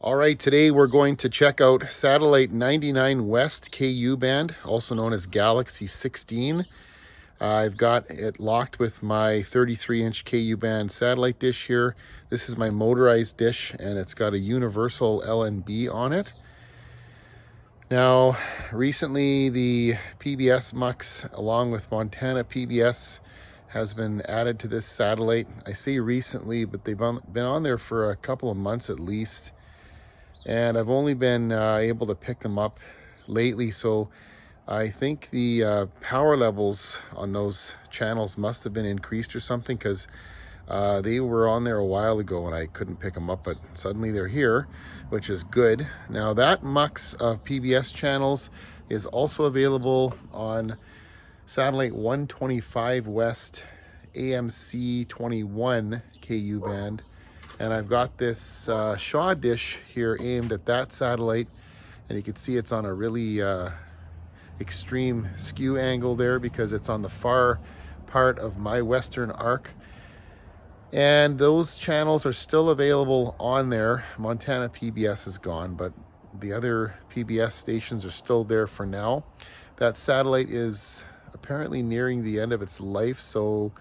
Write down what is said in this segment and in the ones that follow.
All right, today we're going to check out satellite 99 West KU band, also known as Galaxy 16. I've got it locked with my 33-inch KU band satellite dish here. This is my motorized dish, and it's got a universal LNB on it. Now, recently the PBS MUX, along with Montana PBS, has been added to this satellite. I say recently, but they've been on there for a couple of months at least. And I've only been able to pick them up lately, so I think the power levels on those channels must have been increased or something, because they were on there a while ago and I couldn't pick them up, but suddenly they're here, which is good. Now that MUX of PBS channels is also available on satellite 125 West AMC 21 KU band. And I've got this Shaw dish here aimed at that satellite, and you can see it's on a really extreme skew angle there because it's on the far part of my western arc. And those channels are still available on there. Montana PBS is gone, but the other PBS stations are still there for now. That satellite is apparently nearing the end of its life, so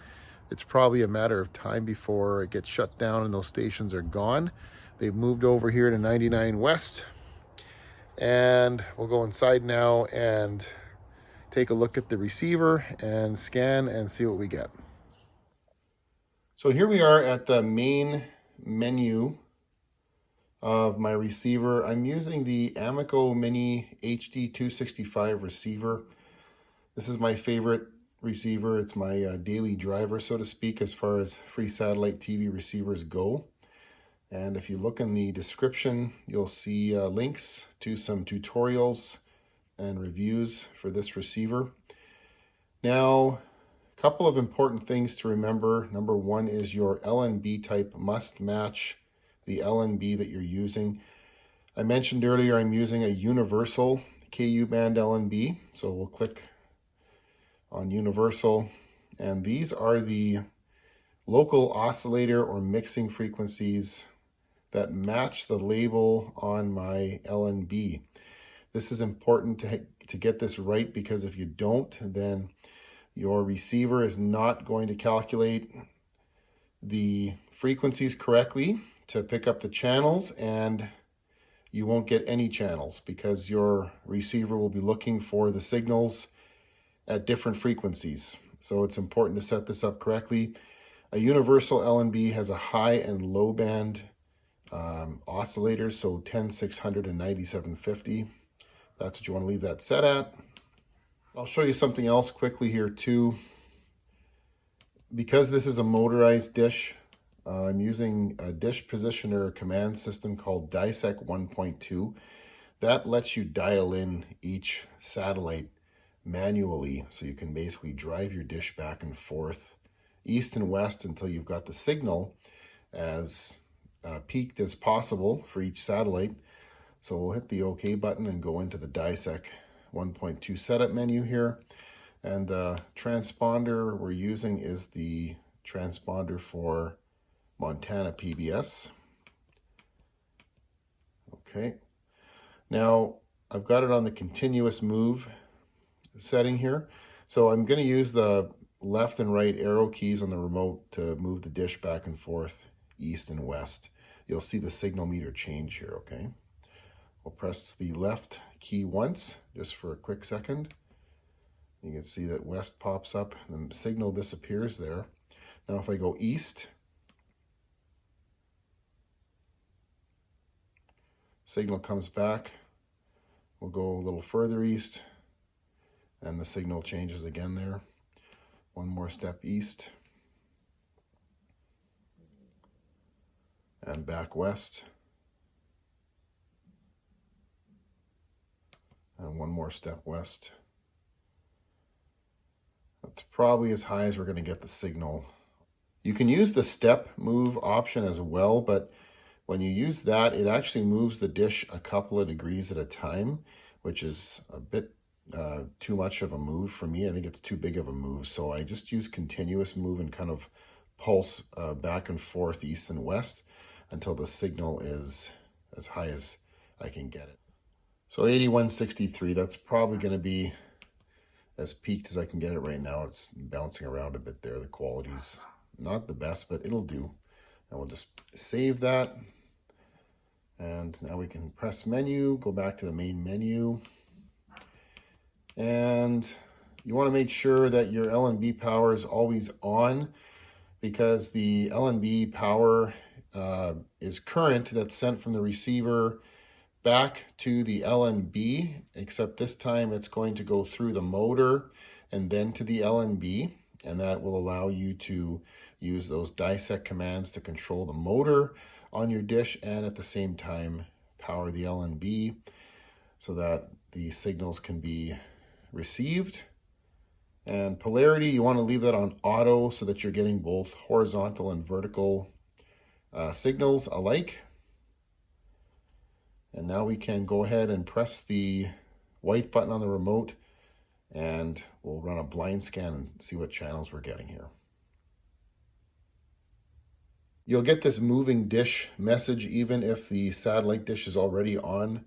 it's probably a matter of time before it gets shut down and those stations are gone. They've moved over here to 99 West, and we'll go inside now and take a look at the receiver and scan and see what we get. So here we are at the main menu of my receiver. I'm using the Amiko Mini HD 265 receiver. This is my favorite receiver. It's my daily driver, so to speak, as far as free satellite TV receivers go. And if you look in the description, you'll see links to some tutorials and reviews for this receiver. Now, a couple of important things to remember. Number one is your LNB type must match the LNB that you're using. I mentioned earlier I'm using a universal KU band LNB, so we'll click on universal, and these are the local oscillator or mixing frequencies that match the label on my LNB. This is important to get this right, because if you don't, then your receiver is not going to calculate the frequencies correctly to pick up the channels, and you won't get any channels because your receiver will be looking for the signals at different frequencies. So it's important to set this up correctly. A universal LNB has a high and low band oscillators, so 10,600 and 9750. That's what you want to leave that set at. I'll show you something else quickly here too. Because this is a motorized dish, I'm using a dish positioner command system called DiSEqC 1.2. That lets you dial in each satellite manually, so you can basically drive your dish back and forth east and west until you've got the signal as peaked as possible for each satellite. So we'll hit the OK button and go into the DiSEqC 1.2 setup menu here, and the transponder we're using is the transponder for Montana PBS. Okay, now I've got it on the continuous move setting here. So I'm going to use the left and right arrow keys on the remote to move the dish back and forth east and west. You'll see the signal meter change here, okay? We'll press the left key once, just for a quick second. You can see that west pops up, the signal disappears there. Now if I go east, signal comes back. We'll go a little further east, and the signal changes again there. One more step east, and back west, and one more step west. That's probably as high as we're going to get the signal. You can use the step move option as well, but when you use that, it actually moves the dish a couple of degrees at a time, which is a bit too much of a move for me. I think it's too big of a move, so I just use continuous move and kind of pulse back and forth east and west until the signal is as high as I can get it. So 8163, that's probably going to be as peaked as I can get it right now. It's bouncing around a bit there. The quality's not the best, but it'll do. And we'll just save that. And now we can press menu, go back to the main menu. And you want to make sure that your LNB power is always on, because the LNB power is current that's sent from the receiver back to the LNB, except this time it's going to go through the motor and then to the LNB, and that will allow you to use those DiSEqC commands to control the motor on your dish and at the same time power the LNB so that the signals can be received. And polarity, you want to leave that on auto so that you're getting both horizontal and vertical signals alike. And now we can go ahead and press the white button on the remote, and we'll run a blind scan and see what channels we're getting here. You'll get this moving dish message even if the satellite dish is already on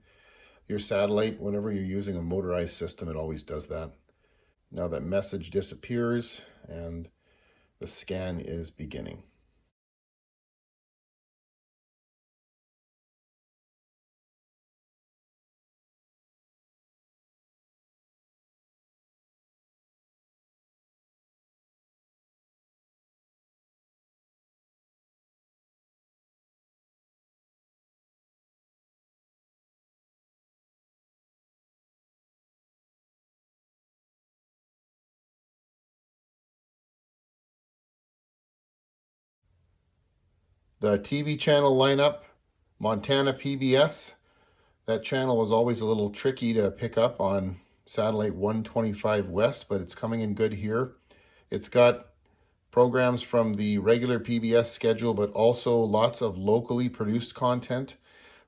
your satellite. Whenever you're using a motorized system, it always does that. Now that message disappears and the scan is beginning. The TV channel lineup, Montana PBS. That channel was always a little tricky to pick up on satellite 125 West, but it's coming in good here. It's got programs from the regular PBS schedule, but also lots of locally produced content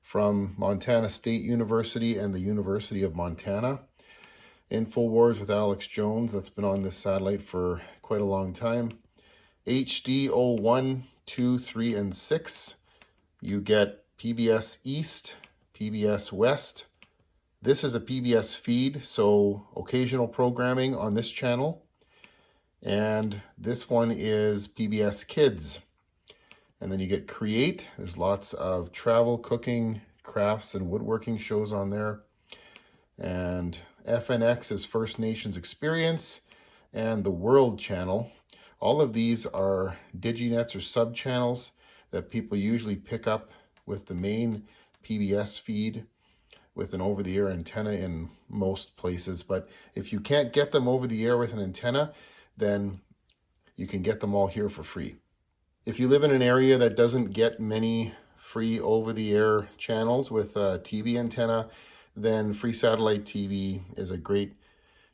from Montana State University and the University of Montana. InfoWars with Alex Jones, that's been on this satellite for quite a long time. HD 01, 2, 3, and 6. You get PBS East, PBS West. This is a PBS feed, so occasional programming on this channel. And this one is PBS Kids. And then you get Create. There's lots of travel, cooking, crafts, and woodworking shows on there. And FNX is First Nations Experience, and the World Channel. All of these are diginets or sub-channels that people usually pick up with the main PBS feed with an over-the-air antenna in most places. But if you can't get them over the air with an antenna, then you can get them all here for free. If you live in an area that doesn't get many free over-the-air channels with a TV antenna, then free satellite TV is a great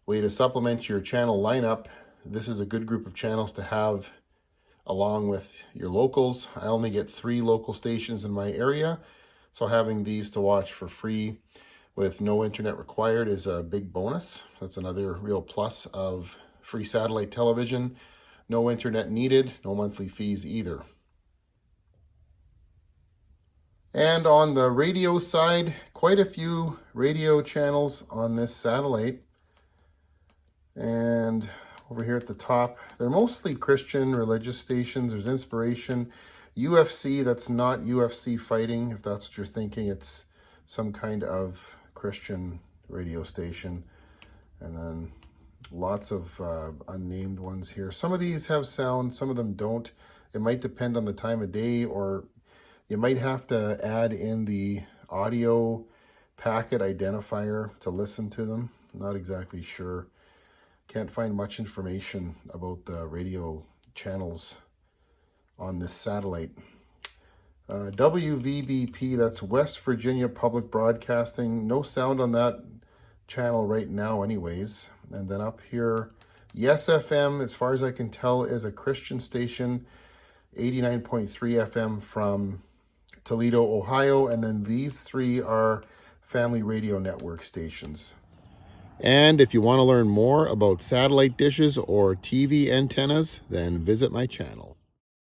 way to supplement your channel lineup. This is a good group of channels to have along with your locals. I only get 3 local stations in my area, so having these to watch for free with no internet required is a big bonus. That's another real plus of free satellite television. No internet needed, no monthly fees either. And on the radio side, quite a few radio channels on this satellite. And over here at the top, they're mostly Christian religious stations. There's Inspiration, UFC, that's not UFC fighting, if that's what you're thinking. It's some kind of Christian radio station. And then lots of unnamed ones here. Some of these have sound, some of them don't. It might depend on the time of day, or you might have to add in the audio packet identifier to listen to them. Not exactly sure. Can't find much information about the radio channels on this satellite. WVBP, that's West Virginia Public Broadcasting. No sound on that channel right now anyways. And then up here, Yes FM, as far as I can tell, is a Christian station. 89.3 FM from Toledo, Ohio. And then these 3 are Family Radio Network stations. And if you want to learn more about satellite dishes or TV antennas, then visit my channel.